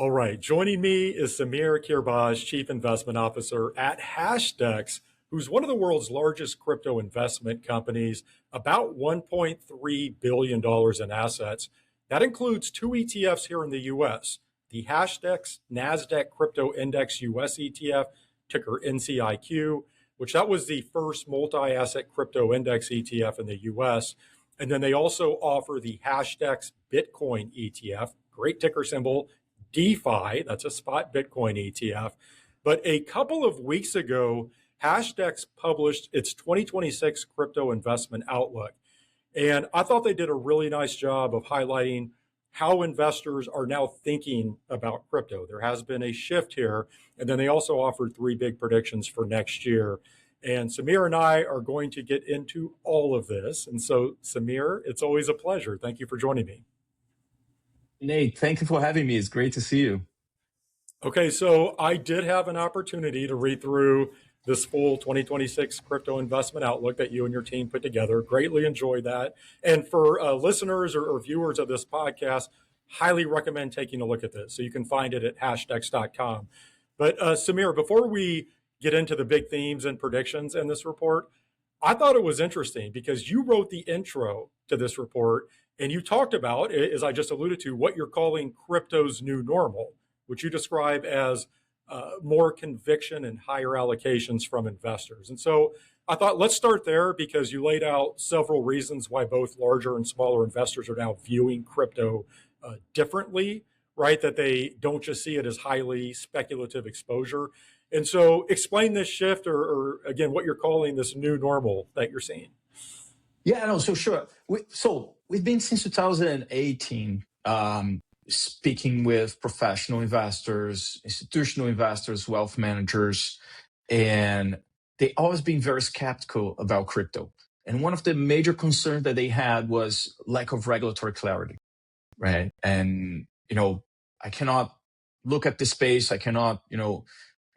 All right. Joining me is Samir Kerbage, Chief Investment Officer at Hashdex, who's one of the world's largest crypto investment companies, about $1.3 billion in assets. That includes two ETFs here in the US, the Hashdex NASDAQ Crypto Index US ETF, ticker NCIQ, which that was the first multi-asset crypto index ETF in the US. And then they also offer the Hashdex Bitcoin ETF, great ticker symbol, DeFi, that's a spot Bitcoin ETF. But a couple of weeks ago, Hashdex published its 2026 crypto investment outlook. And I thought they did a really nice job of highlighting how investors are now thinking about crypto. There has been a shift here. And then they also offered three big predictions for next year. And Samir and I are going to get into all of this. And so, Samir, it's always a pleasure. Thank you for joining me. Nate, thank you for having me. It's great to see you. Okay, so I did have an opportunity to read through this full 2026 crypto investment outlook that you and your team put together. Greatly enjoyed that. And for listeners or viewers of this podcast, highly recommend taking a look at this. So you can find it at hashdex.com. But Samir, before we get into the big themes and predictions in this report, I thought it was interesting because you wrote the intro to this report and you talked about, as I just alluded to, what you're calling crypto's new normal, which you describe as more conviction and higher allocations from investors. And so I thought, let's start there because you laid out several reasons why both larger and smaller investors are now viewing crypto differently, right? That they don't just see it as highly speculative exposure. And so explain this shift or again, what you're calling this new normal that you're seeing. Yeah, no, so sure. We've been since 2018 speaking with professional investors, institutional investors, wealth managers, and they always been very skeptical about crypto. And one of the major concerns that they had was lack of regulatory clarity, right? And, I cannot look at this space. I cannot,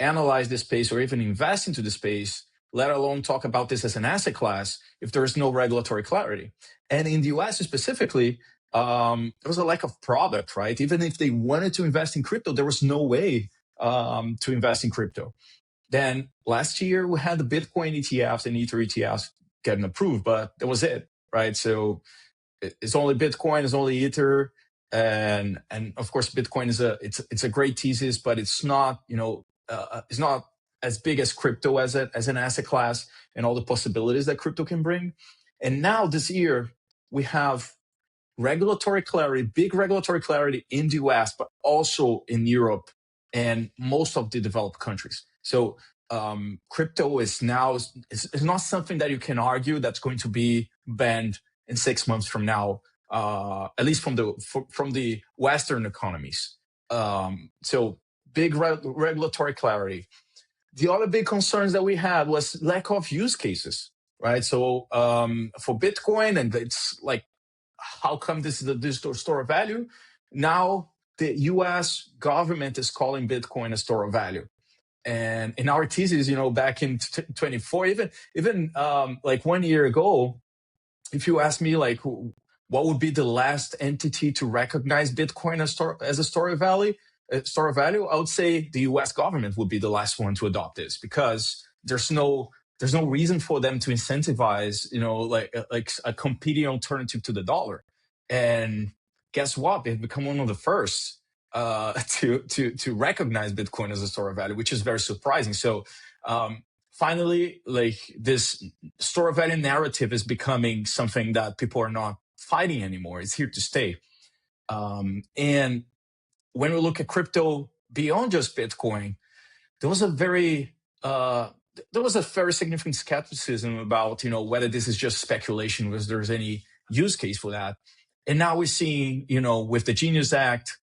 analyze this space or even invest into the space, let alone talk about this as an asset class if there is no regulatory clarity. And in the US specifically, there was a lack of product, right? Even if they wanted to invest in crypto, there was no way to invest in crypto. Then last year, we had the Bitcoin ETFs and Ether ETFs getting approved, but that was it, right? So it's only Bitcoin, it's only Ether. And of course, Bitcoin is a great thesis, but it's not, it's not as big as crypto as an asset class and all the possibilities that crypto can bring. And now this year, we have regulatory clarity, big regulatory clarity in the US, but also in Europe and most of the developed countries. So crypto is now, it's not something that you can argue that's going to be banned in 6 months from now, at least from the Western economies. So big regulatory clarity. The other big concerns that we had was lack of use cases, right? So for Bitcoin, and it's like, how come this is a digital store of value? Now the US government is calling Bitcoin a store of value. And in our thesis, back in 24, even like 1 year ago, if you ask me like, what would be the last entity to recognize Bitcoin as a store of value, I would say the US government would be the last one to adopt this because there's no reason for them to incentivize, like a competing alternative to the dollar. And guess what? They've become one of the first to recognize Bitcoin as a store of value, which is very surprising. So finally, like this store of value narrative is becoming something that people are not fighting anymore. It's here to stay. And when we look at crypto beyond just Bitcoin, there was a very significant skepticism about whether this is just speculation, whether there's any use case for that. And now we're seeing with the Genius Act,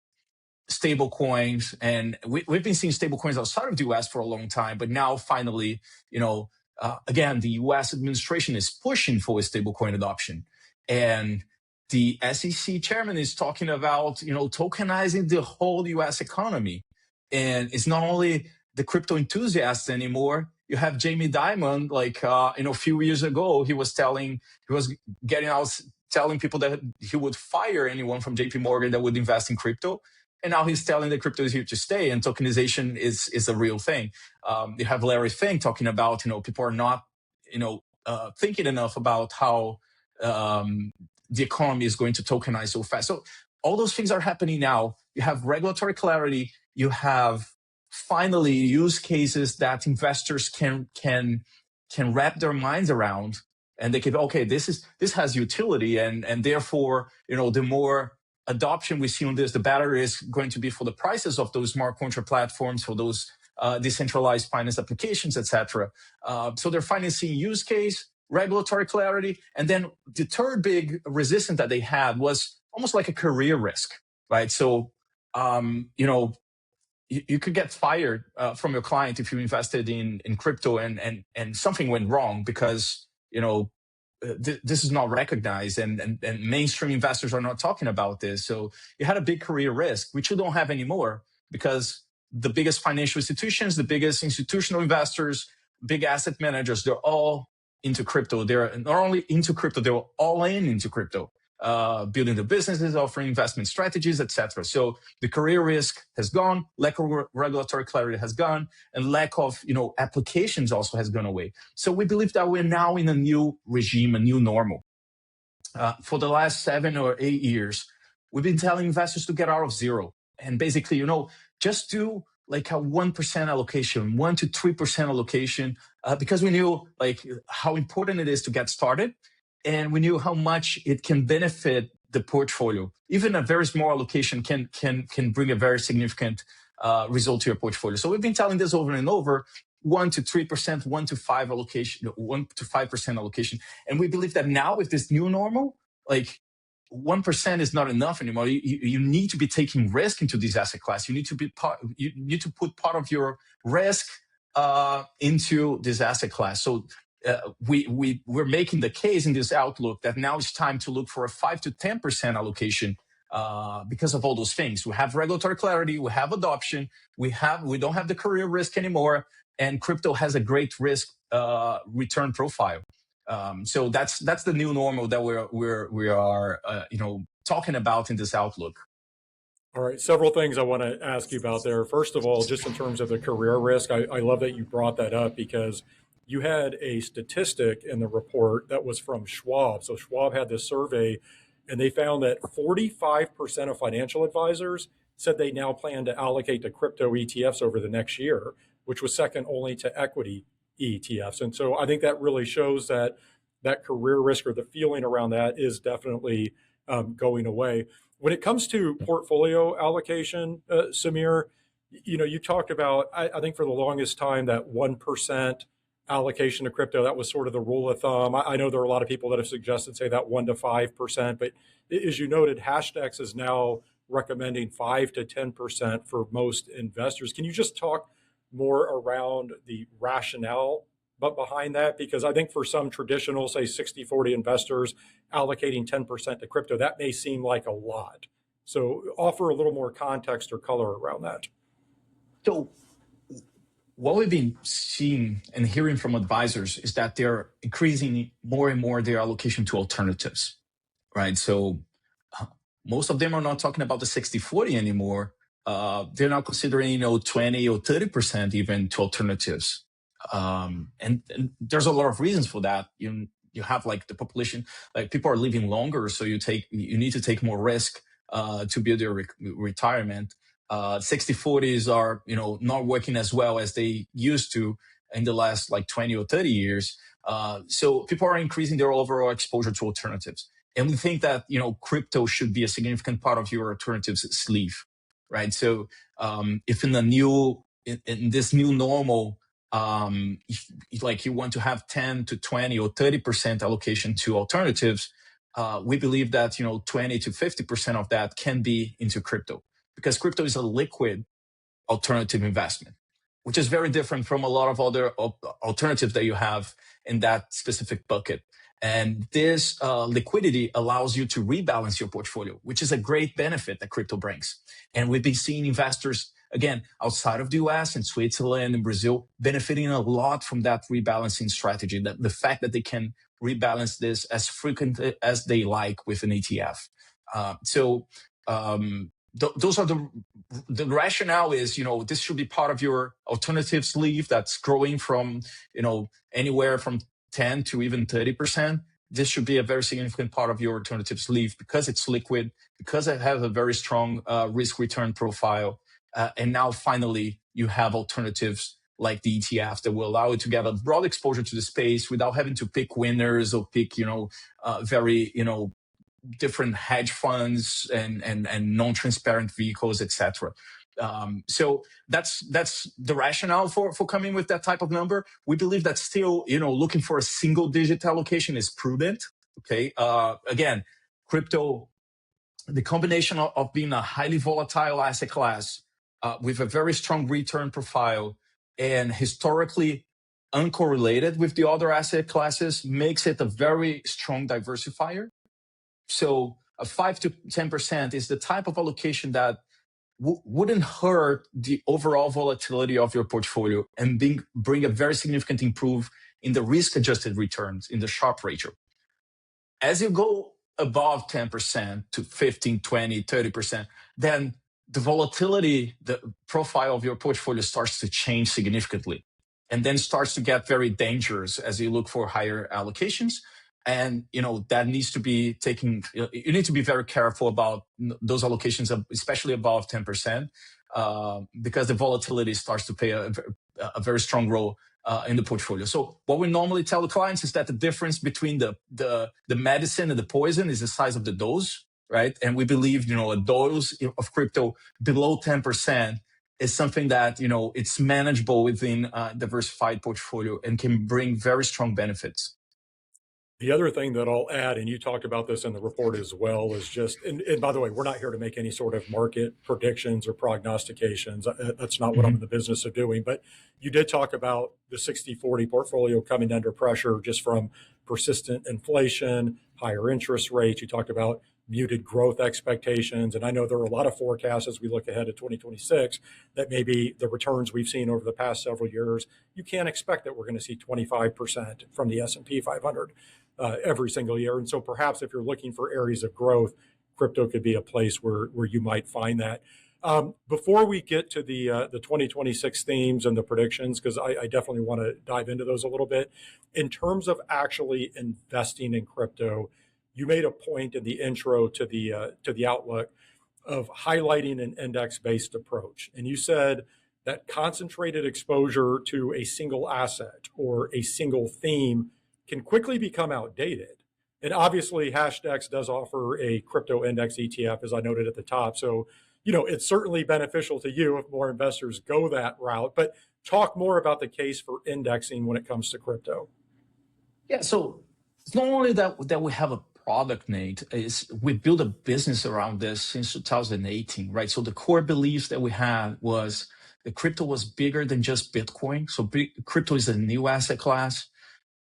stable coins, and we've been seeing stable coins outside of the US for a long time, but now finally, again, the US administration is pushing for a stable coin adoption. And the SEC chairman is talking about, tokenizing the whole US economy. And it's not only the crypto enthusiasts anymore. You have Jamie Dimon, like, a few years ago, he was getting out telling people that he would fire anyone from JP Morgan that would invest in crypto. And now he's telling that crypto is here to stay and tokenization is a real thing. You have Larry Fink talking about, people are not, thinking enough about how the economy is going to tokenize so fast. So all those things are happening now. You have regulatory clarity. You have finally use cases that investors can wrap their minds around, and they can, okay, this has utility, and therefore, the more adoption we see on this, the better is going to be for the prices of those smart contract platforms, for those decentralized finance applications, etc. So they're financing use case, regulatory clarity, and then the third big resistance that they had was almost like a career risk, right? So, you could get fired from your client if you invested in crypto and something went wrong because this is not recognized and mainstream investors are not talking about this. So you had a big career risk, which you don't have anymore because the biggest financial institutions, the biggest institutional investors, big asset managers, they're all into crypto. They're not only into crypto, they're all into crypto, building the businesses, offering investment strategies, etc. So the career risk has gone, lack of regulatory clarity has gone, and lack of applications also has gone away. So we believe that we're now in a new regime, a new normal. For the last 7 or 8 years, we've been telling investors to get out of zero and basically, just do like a 1% allocation, 1 to 3% allocation, because we knew like how important it is to get started, and we knew how much it can benefit the portfolio. Even a very small allocation can bring a very significant result to your portfolio. So we've been telling this over and over: 1 to 3%, 1 to 5 allocation, 1 to 5% allocation. And we believe that now with this new normal, like 1% is not enough anymore. You need to be taking risk into this asset class. You need to put part of your risk into this asset class. So we're making the case in this outlook that now it's time to look for a 5 to 10% allocation because of all those things. We have regulatory clarity, we have adoption, we don't have the career risk anymore, and crypto has a great risk return profile. So that's the new normal that we are talking about in this outlook. All right, several things I want to ask you about there. First of all, just in terms of the career risk, I love that you brought that up because you had a statistic in the report that was from Schwab. So Schwab had this survey, and they found that 45% of financial advisors said they now plan to allocate to crypto ETFs over the next year, which was second only to equity ETFs. And so I think that really shows that career risk, or the feeling around that, is definitely going away. When it comes to portfolio allocation, Samir, you talked about, I think for the longest time, that 1% allocation to crypto, that was sort of the rule of thumb. I know there are a lot of people that have suggested, say, that 1 to 5%, but as you noted, Hashdex is now recommending 5 to 10% for most investors. Can you just talk more around the rationale but behind that? Because I think for some traditional, say 60-40 investors, allocating 10% to crypto, that may seem like a lot. So offer a little more context or color around that. So what we've been seeing and hearing from advisors is that they're increasing more and more their allocation to alternatives, right? So most of them are not talking about the 60-40 anymore. They're now considering 20 or 30% even to alternatives. And there's a lot of reasons for that. You have like the population, like people are living longer, so you need to take more risk to build your retirement. 60-40s are not working as well as they used to in the last like 20 or 30 years. So people are increasing their overall exposure to alternatives, and we think that crypto should be a significant part of your alternatives sleeve, right? So if in this new normal, if you want to have 10 to 20 or 30% allocation to alternatives, we believe that 20 to 50% of that can be into crypto, because crypto is a liquid alternative investment, which is very different from a lot of other alternatives that you have in that specific bucket. And this liquidity allows you to rebalance your portfolio, which is a great benefit that crypto brings. And we've been seeing investors, again, outside of the US, in Switzerland and Brazil, benefiting a lot from that rebalancing strategy, that the fact that they can rebalance this as frequently as they like with an ETF. those are the rationale is, this should be part of your alternative sleeve that's growing from, anywhere from 10 to even 30%. This should be a very significant part of your alternative sleeve because it's liquid, because it has a very strong risk return profile. And now finally, you have alternatives like the ETF that will allow you to get a broad exposure to the space without having to pick winners or pick, very, different hedge funds and non-transparent vehicles, etc. So that's the rationale for coming with that type of number. We believe that still, looking for a single digit allocation is prudent. Okay. Again, crypto, the combination of being a highly volatile asset class with a very strong return profile and historically uncorrelated with the other asset classes makes it a very strong diversifier. So a 5 to 10% is the type of allocation that wouldn't hurt the overall volatility of your portfolio and bring a very significant improve in the risk-adjusted returns in the Sharpe ratio. As you go above 10% to 15, 20, 30%, then the volatility, the profile of your portfolio starts to change significantly and then starts to get very dangerous as you look for higher allocations. And, that needs to be taken, you need to be very careful about those allocations, especially above 10%, because the volatility starts to play a very strong role in the portfolio. So what we normally tell the clients is that the difference between the medicine and the poison is the size of the dose, right? And we believe, a dose of crypto below 10% is something that, it's manageable within a diversified portfolio and can bring very strong benefits. The other thing that I'll add, and you talked about this in the report as well, is just, and by the way, we're not here to make any sort of market predictions or prognostications. That's not what I'm in the business of doing. But you did talk about the 60-40 portfolio coming under pressure just from persistent inflation, higher interest rates. You talked about muted growth expectations. And I know there are a lot of forecasts as we look ahead to 2026 that maybe the returns we've seen over the past several years, you can't expect that we're going to see 25% from the S&P 500. Every single year. And so perhaps if you're looking for areas of growth, crypto could be a place where you might find that. Before we get to the 2026 themes and the predictions, because I definitely want to dive into those a little bit, in terms of actually investing in crypto, you made a point in the intro to the outlook of highlighting an index-based approach. And you said that concentrated exposure to a single asset or a single theme can quickly become outdated. And obviously, Hashdex does offer a crypto index ETF, as I noted at the top. So, it's certainly beneficial to you if more investors go that route. But talk more about the case for indexing when it comes to crypto. Yeah, so it's not only that we have a product, Nate, is we built a business around this since 2018, right? So the core beliefs that we had was that crypto was bigger than just Bitcoin. So crypto is a new asset class.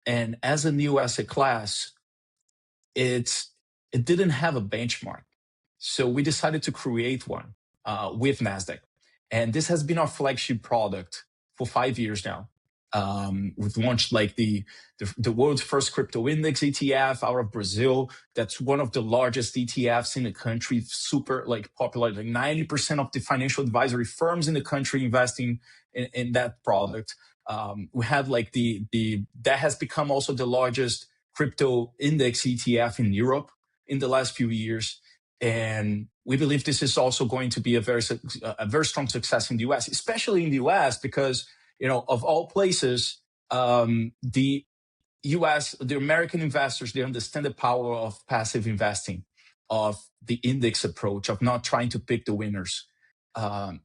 And as a new asset class, it didn't have a benchmark. So we decided to create one with NASDAQ. And this has been our flagship product for 5 years now. We've launched like the world's first crypto index ETF out of Brazil. That's one of the largest ETFs in the country, super popular. Like 90% of the financial advisory firms in the country investing in that product. We have that has become also the largest crypto index ETF in Europe in the last few years. And we believe this is also going to be a very strong success in the US, especially in the US, because, of all places, the US, the American investors, they understand the power of passive investing, of the index approach, of not trying to pick the winners.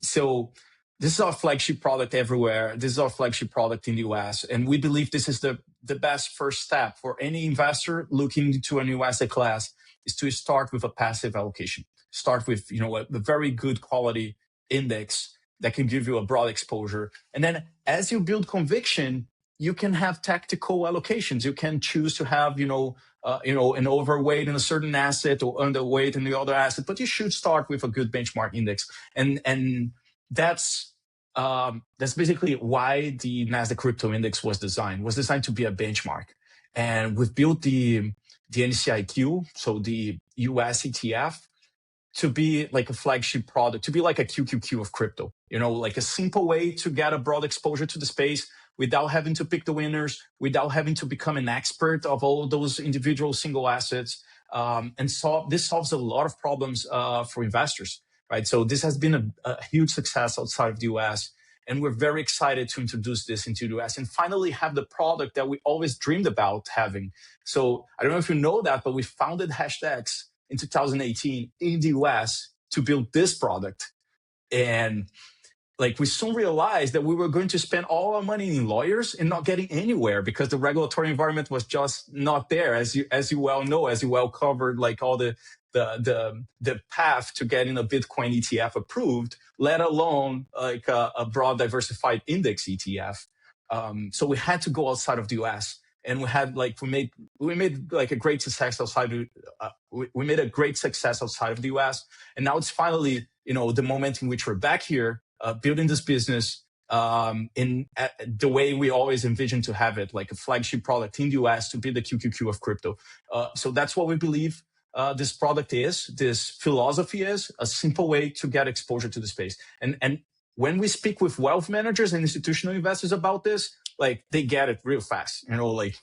So this is our flagship product everywhere. This is our flagship product in the US. And we believe this is the best first step for any investor looking into a new asset class, is to start with a passive allocation. Start with, a very good quality index that can give you a broad exposure. And then as you build conviction, you can have tactical allocations. You can choose to have, an overweight in a certain asset or underweight in the other asset, but you should start with a good benchmark index. And that's basically why the Nasdaq Crypto Index was designed. Was designed to be a benchmark, and we've built the NCIQ, so the US ETF, to be like a flagship product, to be like a QQQ of crypto, like a simple way to get a broad exposure to the space without having to pick the winners, without having to become an expert of all those individual single assets. And so this solves a lot of problems for investors, right? So this has been a huge success outside of the US. And we're very excited to introduce this into the US and finally have the product that we always dreamed about having. So I don't know if you know that, but we founded Hashdex in 2018 in the US to build this product. And like we soon realized that we were going to spend all our money in lawyers and not getting anywhere because the regulatory environment was just not there, as you well know, as you well covered, like all the path to getting a Bitcoin ETF approved, let alone like a broad diversified index ETF. So we had to go outside of the US, and we made like a great success outside. We made a great success outside of the US, and now it's finally the moment in which we're back here. Building this business in the way we always envisioned to have it, like a flagship product in the US to be the QQQ of crypto. So that's what we believe this product is. This philosophy is a simple way to get exposure to the space. And when we speak with wealth managers and institutional investors about this, like they get it real fast. Like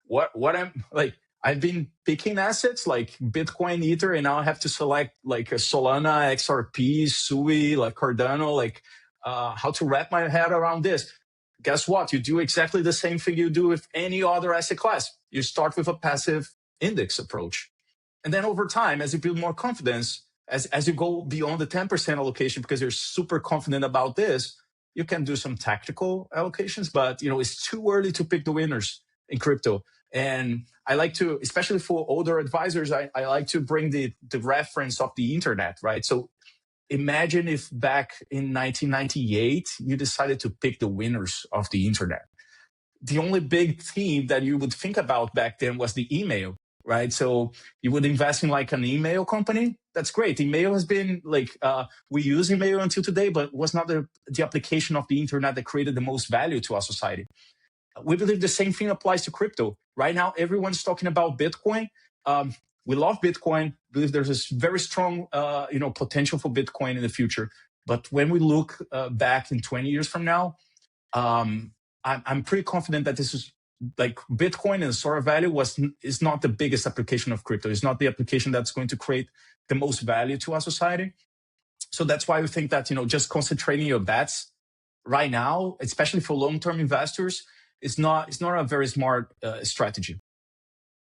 what I'm like. I've been picking assets like Bitcoin, Ether, and now I have to select like a Solana, XRP, Sui, like Cardano, like how to wrap my head around this. Guess what? You do exactly the same thing you do with any other asset class. You start with a passive index approach. And then over time, as you build more confidence, as you go beyond the 10% allocation, because you're super confident about this, you can do some tactical allocations, but it's too early to pick the winners in crypto. And I like to, especially for older advisors, I like to bring the reference of the internet, right? So imagine if back in 1998, you decided to pick the winners of the internet. The only big theme that you would think about back then was the email, right? So you would invest in like an email company. That's great. Email has been like, we use email until today, but was not the application of the internet that created the most value to our society. We believe the same thing applies to crypto. Right now, everyone's talking about Bitcoin. We love Bitcoin. Believe there's this very strong, potential for Bitcoin in the future. But when we look back in 20 years from now, I'm pretty confident that this is like Bitcoin and the store of value is not the biggest application of crypto. It's not the application that's going to create the most value to our society. So that's why we think that just concentrating your bets right now, especially for long-term investors, it's not a very smart strategy.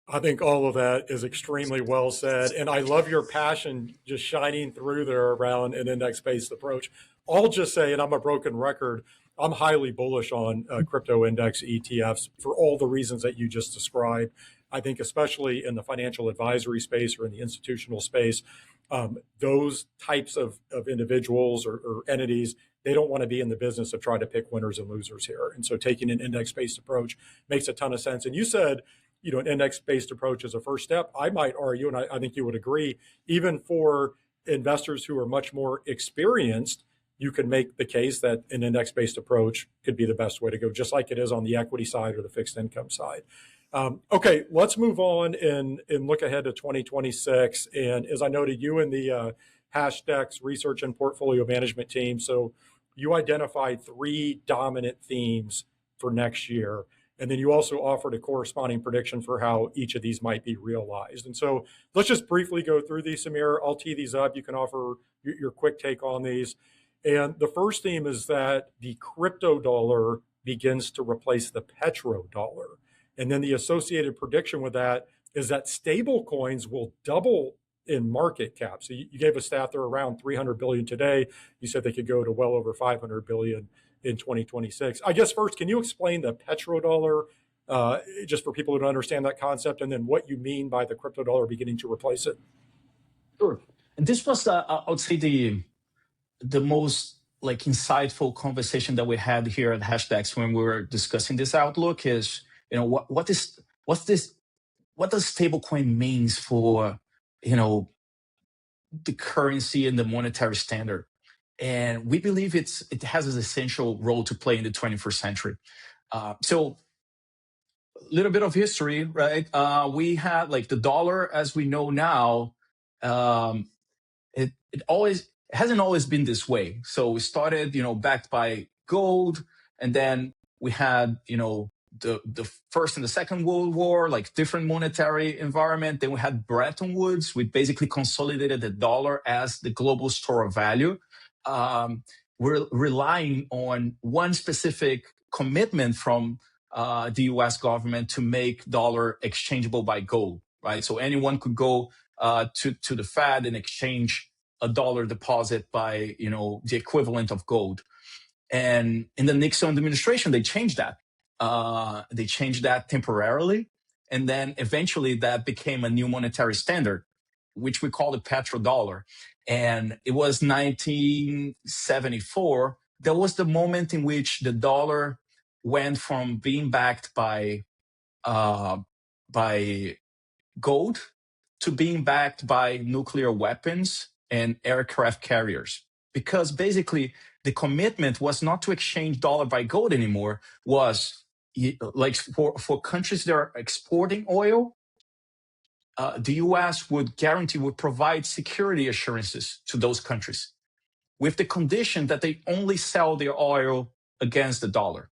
I think all of that is extremely well said. And I love your passion just shining through there around an index-based approach. I'll just say, and I'm a broken record, I'm highly bullish on crypto index ETFs for all the reasons that you just described. I think especially in the financial advisory space or in the institutional space, those types of individuals or entities, they don't want to be in the business of trying to pick winners and losers here. And so taking an index-based approach makes a ton of sense. And you said, an index-based approach is a first step. I might argue, and I think you would agree, even for investors who are much more experienced, you can make the case that an index-based approach could be the best way to go, just like it is on the equity side or the fixed income side. Okay, let's move on and look ahead to 2026. And as I noted, you and the Hashdex research and portfolio management team, so you identified 3 dominant themes for next year. And then you also offered a corresponding prediction for how each of these might be realized. And so let's just briefly go through these, Samir. I'll tee these up. You can offer your quick take on these. And the first theme is that the crypto dollar begins to replace the petrodollar. And then the associated prediction with that is that stable coins will double in market cap. So you gave a stat they're around 300 billion today. You said they could go to well over 500 billion in 2026. I guess first, can you explain the petrodollar, just for people who don't understand that concept, and then what you mean by the crypto dollar beginning to replace it? Sure. And this was, I would say, the most like insightful conversation that we had here at Hashdex when we were discussing this outlook is, what does stablecoin means for, the currency and the monetary standard. And we believe it has an essential role to play in the 21st century. So a little bit of history, right? We had like the dollar as we know now, it hasn't always been this way. So we started, backed by gold, and then we had, the First and the Second World War, like different monetary environment. Then we had Bretton Woods, which basically consolidated the dollar as the global store of value. We're relying on one specific commitment from the U.S. government to make dollar exchangeable by gold, right? So anyone could go to the Fed and exchange a dollar deposit by the equivalent of gold. And in the Nixon administration, they changed that. They changed that temporarily, and then eventually that became a new monetary standard, which we call the petrodollar. And it was 1974. That was the moment in which the dollar went from being backed by gold to being backed by nuclear weapons and aircraft carriers. Because basically the commitment was not to exchange dollar by gold anymore, was like for countries that are exporting oil, the US would provide security assurances to those countries with the condition that they only sell their oil against the dollar.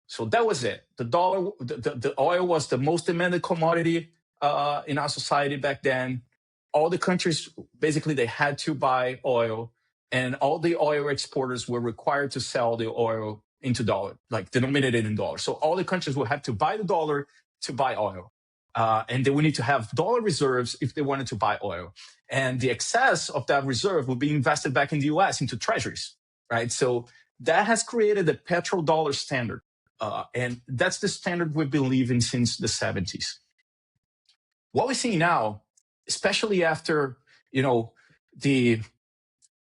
So that was it. The oil was the most demanded commodity in our society back then. All the countries, basically, they had to buy oil, and all the oil exporters were required to sell the oil into dollar, like denominated in dollars. So all the countries would have to buy the dollar to buy oil. And they would need to have dollar reserves if they wanted to buy oil. And the excess of that reserve would be invested back in the US into treasuries, right? So that has created the petrodollar standard. And that's the standard we've been living since the 70s. What we see now, especially after, the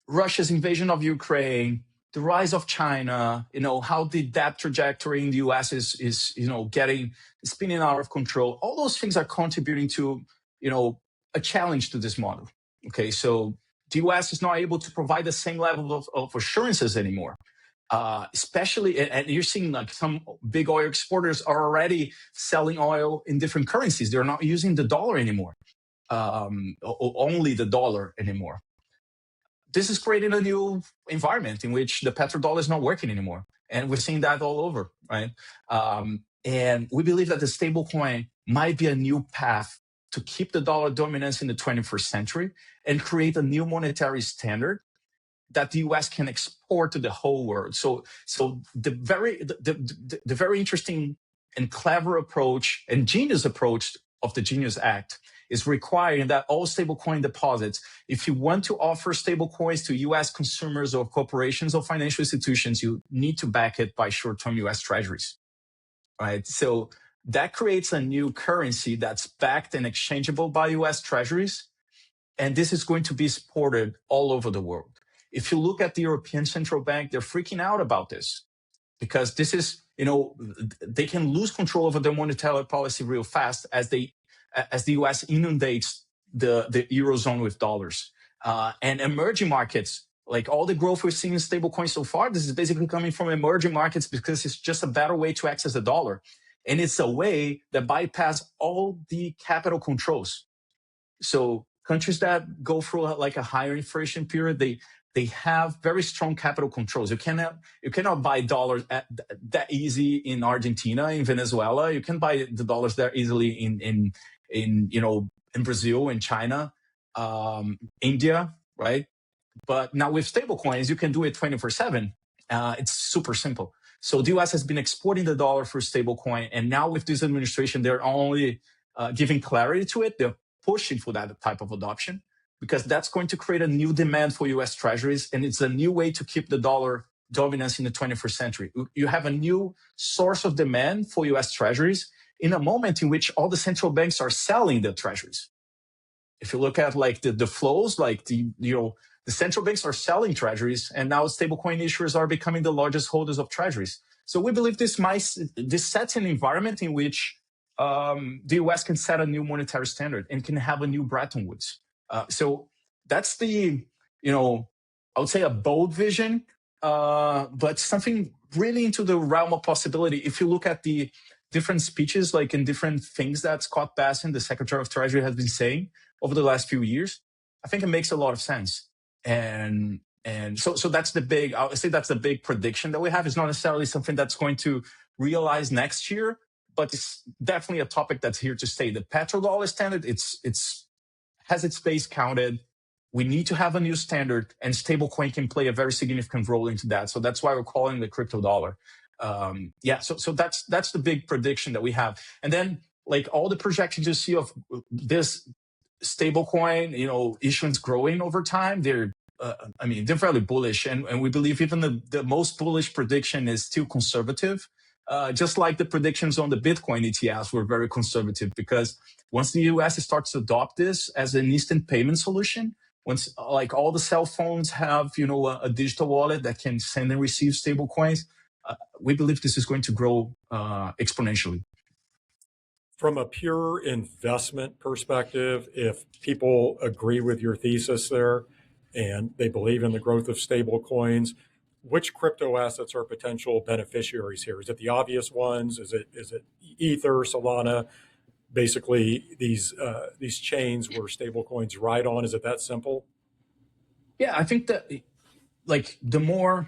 Russia's invasion of Ukraine, the rise of China, how the debt trajectory in the US is spinning out of control. All those things are contributing to, a challenge to this model. Okay, so the US is not able to provide the same level of assurances anymore. Especially, and you're seeing like some big oil exporters are already selling oil in different currencies. They're not using the dollar anymore, only the dollar anymore. This is creating a new environment in which the petrodollar is not working anymore. And we're seeing that all over, right? And we believe that the stablecoin might be a new path to keep the dollar dominance in the 21st century and create a new monetary standard that the US can export to the whole world. So the very interesting and clever approach and genius approach of the Genius Act is requiring that all stablecoin deposits, if you want to offer stablecoins to US consumers or corporations or financial institutions, you need to back it by short-term US treasuries, right? So that creates a new currency that's backed and exchangeable by US treasuries. And this is going to be supported all over the world. If you look at the European Central Bank, they're freaking out about this because this is, they can lose control over their monetary policy real fast as the US inundates the Eurozone with dollars. And emerging markets, like all the growth we've seen in stablecoins so far, this is basically coming from emerging markets because it's just a better way to access the dollar. And it's a way that bypass all the capital controls. So countries that go through like a higher inflation period, they have very strong capital controls. You cannot buy dollars that easy in Argentina, in Venezuela. You can buy the dollars there easily in Brazil, in China, India, right? But now with stablecoins, you can do it 24/7. It's super simple. So the US has been exporting the dollar for stablecoin, and now with this administration, they're only giving clarity to it. They're pushing for that type of adoption because that's going to create a new demand for US treasuries, and it's a new way to keep the dollar dominance in the 21st century. You have a new source of demand for US treasuries in a moment in which all the central banks are selling their treasuries. If you look at like the flows, like the central banks are selling treasuries, and now stablecoin issuers are becoming the largest holders of treasuries. So we believe this sets an environment in which the US can set a new monetary standard and can have a new Bretton Woods. So that's I would say a bold vision, but something really into the realm of possibility. If you look at the different speeches, like in different things that Scott Bessent, the Secretary of Treasury, has been saying over the last few years, I think it makes a lot of sense. And so that's the big, I would say that's the big prediction that we have. It's not necessarily something that's going to realize next year, but it's definitely a topic that's here to stay. The petrodollar standard, it's has its base counted. We need to have a new standard, and stablecoin can play a very significant role into that. So that's why we're calling it the crypto dollar. So that's the big prediction that we have. And then like all the projections you see of this stablecoin, issuance growing over time, they're fairly bullish, and we believe even the most bullish prediction is still conservative. Just like the predictions on the Bitcoin ETFs were very conservative, because once the US starts to adopt this as an instant payment solution, once like all the cell phones have a digital wallet that can send and receive stable coins, we believe this is going to grow exponentially. From a pure investment perspective, if people agree with your thesis there and they believe in the growth of stable coins, which crypto assets are potential beneficiaries here? Is it the obvious ones? Is it Ether, Solana, basically these chains where stable coins ride on? Is it that simple? Yeah, I think that like the more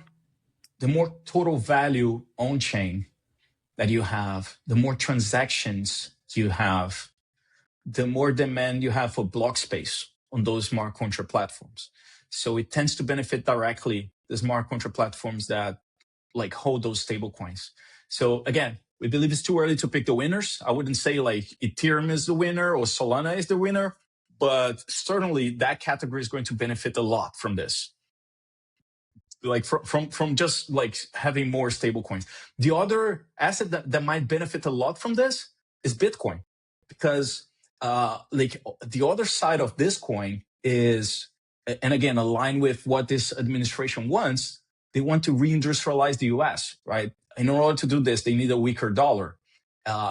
total value on chain that you have, the more transactions you have, the more demand you have for block space on those smart contract platforms. So it tends to benefit directly the smart contract platforms that like hold those stable coins. So again, we believe it's too early to pick the winners. I wouldn't say like Ethereum is the winner or Solana is the winner, but certainly that category is going to benefit a lot from this. Like from just like having more stable coins. The other asset that might benefit a lot from this is Bitcoin, because like the other side of this coin is, and again, aligned with what this administration wants, they want to reindustrialize the US, right? In order to do this, they need a weaker dollar.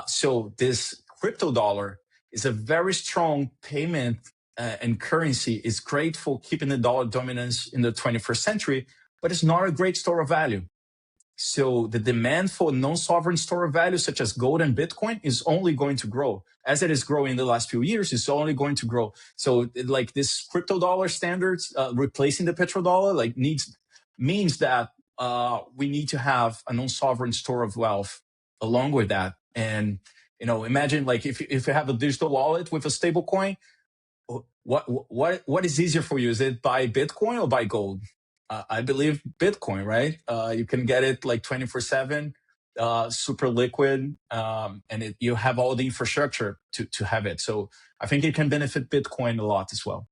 So this crypto dollar is a very strong payment and currency. It's great for keeping the dollar dominance in the 21st century, but it's not a great store of value. So the demand for non-sovereign store of value, such as gold and Bitcoin, is only going to grow. As it is growing in the last few years, it's only going to grow. So like this crypto dollar standards replacing the petrodollar means that we need to have a non-sovereign store of wealth along with that. And imagine like if you have a digital wallet with a stable coin, what is easier for you? Is it buy Bitcoin or buy gold? I believe Bitcoin, right? You can get it like 24/7, super liquid, and you have all the infrastructure to have it. So I think it can benefit Bitcoin a lot as well.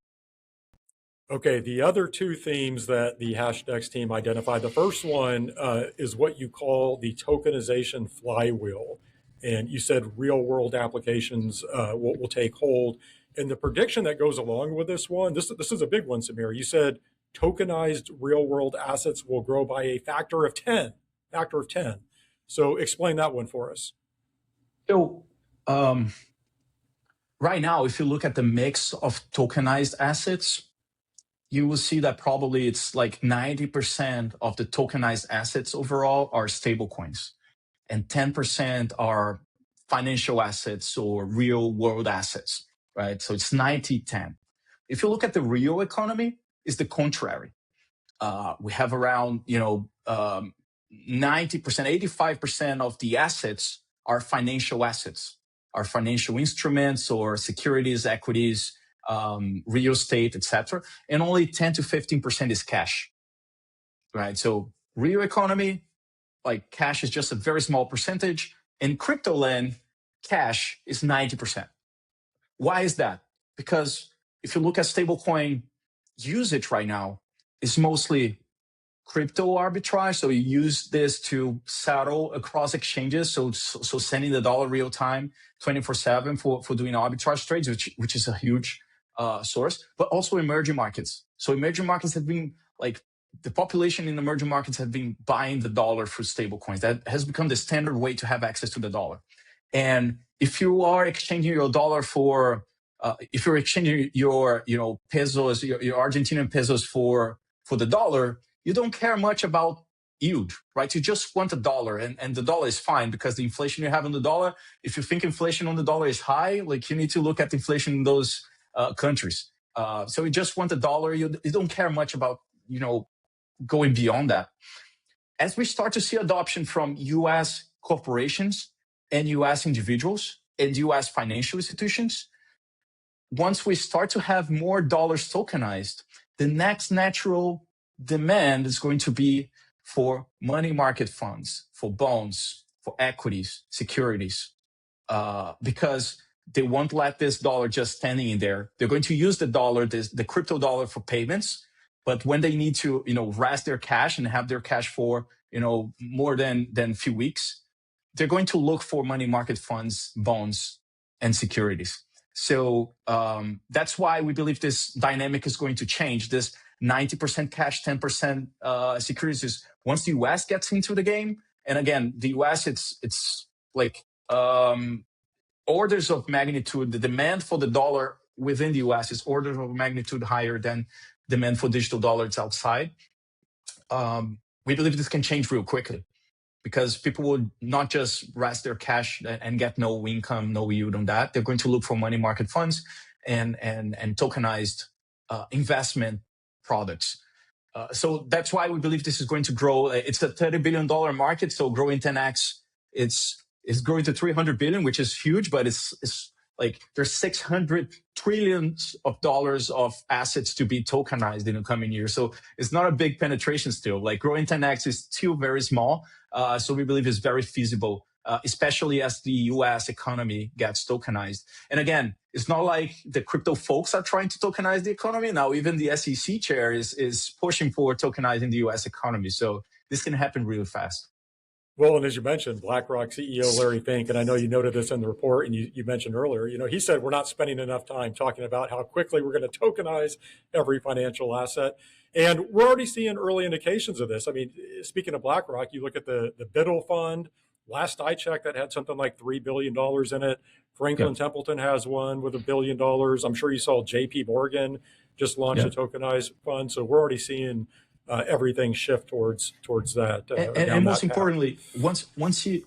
Okay, the other two themes that the Hashdex team identified, the first one is what you call the tokenization flywheel. And you said real world applications will take hold. And the prediction that goes along with this one, this is a big one, Samir. You said tokenized real world assets will grow by a factor of 10. So explain that one for us. So right now, if you look at the mix of tokenized assets, you will see that probably it's like 90% of the tokenized assets overall are stable coins, and 10% are financial assets or real world assets, right? So it's 90-10. If you look at the real economy, it's the contrary. We have around 90%, 85% of the assets are financial assets, are financial instruments or securities, equities, real estate, etc. And only 10 to 15% is cash, right? So real economy, like cash is just a very small percentage. In crypto land, cash is 90%. Why is that? Because if you look at stablecoin usage right now, it's mostly crypto arbitrage. So you use this to settle across exchanges. So sending the dollar real time, 24/7 for doing arbitrage trades, which is a huge source, but also emerging markets. So emerging markets have been like the population in emerging markets have been buying the dollar for stable coins. That has become the standard way to have access to the dollar. And if you are exchanging your dollar for, if you're exchanging your, pesos, your Argentinian pesos for the dollar, you don't care much about yield, right? You just want a dollar, and the dollar is fine because the inflation you have on the dollar, if you think inflation on the dollar is high, like you need to look at inflation in those countries. So you just want the dollar. You don't care much about going beyond that. As we start to see adoption from U.S. corporations and U.S. individuals and U.S. financial institutions, once we start to have more dollars tokenized, the next natural demand is going to be for money market funds, for bonds, for equities, securities, because they won't let this dollar just standing in there. They're going to use the dollar, the crypto dollar, for payments. But when they need to, rest their cash and have their cash for, more than a few weeks, they're going to look for money market funds, bonds, and securities. So that's why we believe this dynamic is going to change. This 90% cash, 10% securities is once the US gets into the game. And again, the US, it's like orders of magnitude. The demand for the dollar within the US is orders of magnitude higher than demand for digital dollars outside. We believe this can change real quickly, because people will not just rest their cash and get no income, no yield on that. They're going to look for money market funds and tokenized investment products. So that's why we believe this is going to grow. It's a $30 billion market, so growing 10x. It's growing to 300 billion, which is huge, but it's like there's 600 trillions of dollars of assets to be tokenized in the coming years. So it's not a big penetration still. Like growing 10x is still very small. So we believe it's very feasible, especially as the US economy gets tokenized. And again, it's not like the crypto folks are trying to tokenize the economy. Now, even the SEC chair is pushing for tokenizing the US economy. So this can happen really fast. Well, and as you mentioned, BlackRock CEO Larry Fink, and I know you noted this in the report, and you mentioned earlier, he said we're not spending enough time talking about how quickly we're going to tokenize every financial asset. And we're already seeing early indications of this. I mean, speaking of BlackRock, you look at the Biddle Fund. Last I checked, that had something like $3 billion in it. Franklin Templeton has one with $1 billion. I'm sure you saw JP Morgan just launched a tokenized fund. So we're already seeing everything shift towards that. And most importantly, once you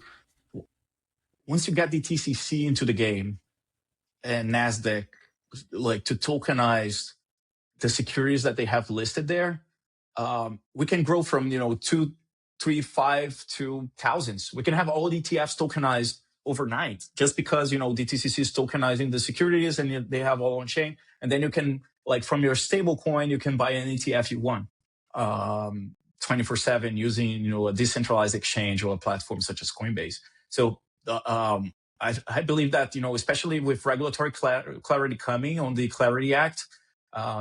get the TCC into the game and NASDAQ, like to tokenize the securities that they have listed there, we can grow from 2, 3, 5 to thousands. We can have all ETFs tokenized overnight, just because the TCC is tokenizing the securities and they have all on chain, and then you can, like, from your stable coin, you can buy an ETF you want. 24/7 using a decentralized exchange or a platform such as Coinbase. So I believe that especially with regulatory clarity coming on the Clarity Act,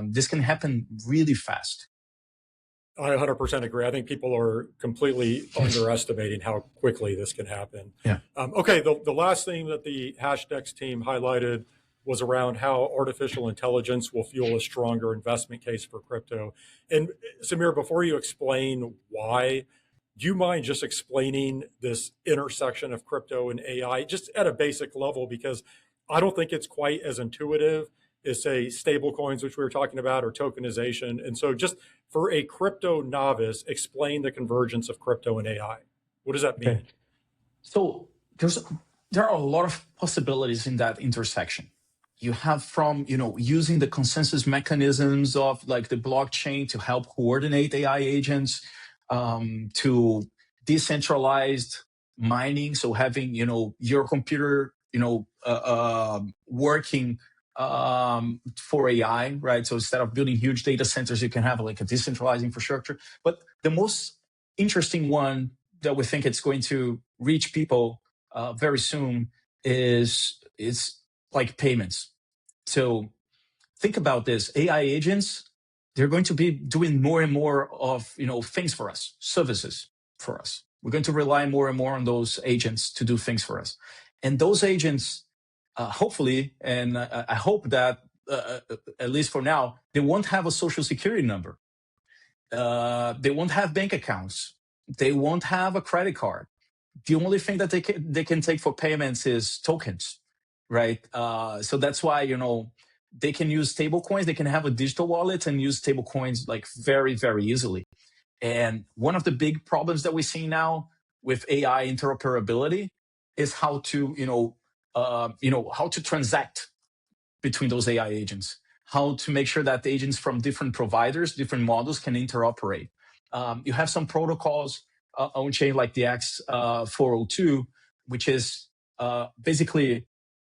this can happen really fast. I 100% agree. I think people are completely underestimating how quickly this can happen. Yeah. Okay. The last thing that the Hashdex team highlighted was around how artificial intelligence will fuel a stronger investment case for crypto. And Samir, before you explain why, do you mind just explaining this intersection of crypto and AI just at a basic level? Because I don't think it's quite as intuitive as, say, stable coins, which we were talking about, or tokenization. And so just for a crypto novice, explain the convergence of crypto and AI. What does that mean? Okay. So there are a lot of possibilities in that intersection. You have from, using the consensus mechanisms of like the blockchain to help coordinate AI agents, to decentralized mining. So having, your computer, working for AI, right? So instead of building huge data centers, you can have like a decentralized infrastructure. But the most interesting one that we think it's going to reach people very soon is like payments. So think about this. AI agents, they're going to be doing more and more of, things for us, services for us. We're going to rely more and more on those agents to do things for us. And those agents, hopefully, and I hope that, at least for now, they won't have a social security number. They won't have bank accounts. They won't have a credit card. The only thing that they can take for payments is tokens, right? So that's why, they can use stable coins. They can have a digital wallet and use stable coins like very, very easily. And one of the big problems that we see now with AI interoperability is how to, how to transact between those AI agents, how to make sure that agents from different providers, different models can interoperate. You have some protocols on chain like the X402, which is basically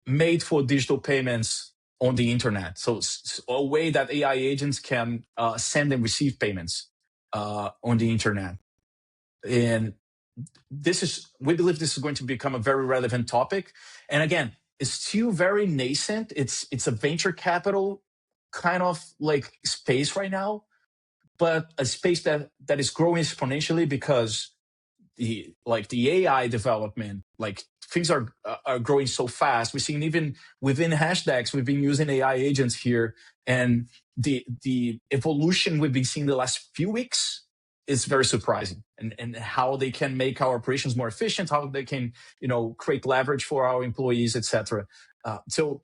made for digital payments on the internet. So it's a way that AI agents can send and receive payments on the internet. And we believe this is going to become a very relevant topic. And again, it's still very nascent. It's a venture capital kind of like space right now, but a space that is growing exponentially because the AI development, like things are growing so fast. We're seeing even within Hashdex, we've been using AI agents here, and the evolution we've been seeing the last few weeks is very surprising, and how they can make our operations more efficient, how they can create leverage for our employees, etc. So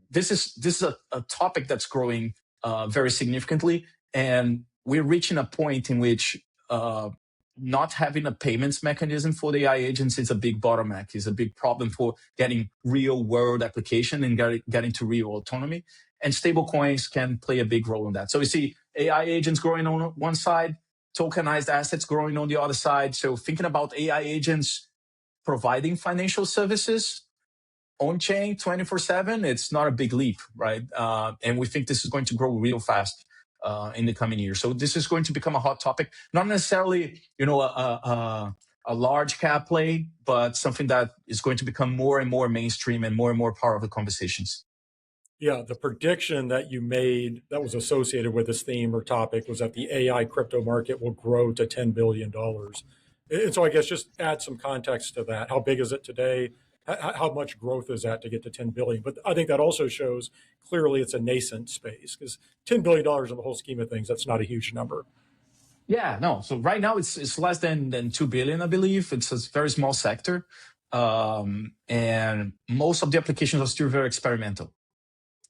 this is a topic that's growing very significantly, and we're reaching a point in which not having a payments mechanism for the AI agents is a big bottleneck, is a big problem for getting real world application and getting to real autonomy. And stablecoins can play a big role in that. So we see AI agents growing on one side, tokenized assets growing on the other side. So thinking about AI agents providing financial services on chain 24/7, it's not a big leap, right? And we think this is going to grow real fast in the coming years. So this is going to become a hot topic, not necessarily, a large cap play, but something that is going to become more and more mainstream and more part of the conversations. Yeah, the prediction that you made that was associated with this theme or topic was that the AI crypto market will grow to $10 billion. And so I guess just add some context to that. How big is it today? How much growth is that to get to 10 billion? But I think that also shows clearly it's a nascent space, because $10 billion in the whole scheme of things, that's not a huge number. Yeah, no. So right now it's less than 2 billion, I believe. It's a very small sector. And most of the applications are still very experimental.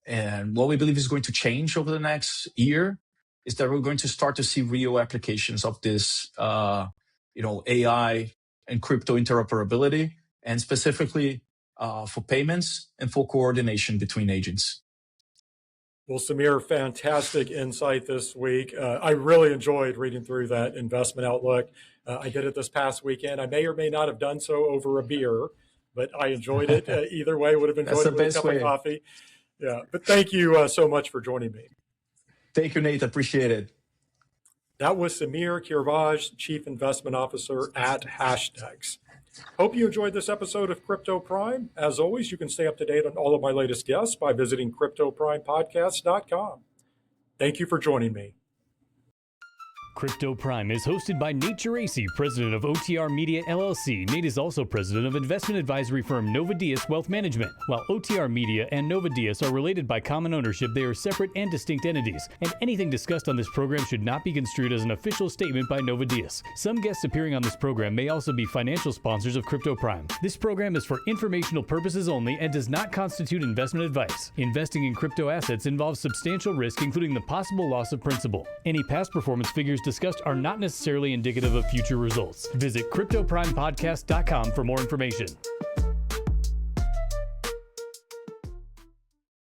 And what we believe is going to change over the next year is that we're going to start to see real applications of this, AI and crypto interoperability, and specifically for payments and for coordination between agents. Well, Samir, fantastic insight this week. I really enjoyed reading through that investment outlook. I did it this past weekend. I may or may not have done so over a beer, but I enjoyed it. Either way, would have enjoyed it with a cup of coffee. Yeah, but thank you so much for joining me. Thank you, Nate. Appreciate it. That was Samir Kerbage, Chief Investment Officer at Hashdex. Hope you enjoyed this episode of Crypto Prime. As always, you can stay up to date on all of my latest guests by visiting CryptoPrimePodcast.com. Thank you for joining me. Crypto Prime is hosted by Nate Geraci, president of OTR Media LLC. Nate is also president of investment advisory firm Nova Diaz Wealth Management. While OTR Media and Nova Diaz are related by common ownership, they are separate and distinct entities, and anything discussed on this program should not be construed as an official statement by Nova Diaz. Some guests appearing on this program may also be financial sponsors of Crypto Prime. This program is for informational purposes only and does not constitute investment advice. Investing in crypto assets involves substantial risk, including the possible loss of principal. Any past performance figures discussed are not necessarily indicative of future results. Visit CryptoPrimePodcast.com for more information.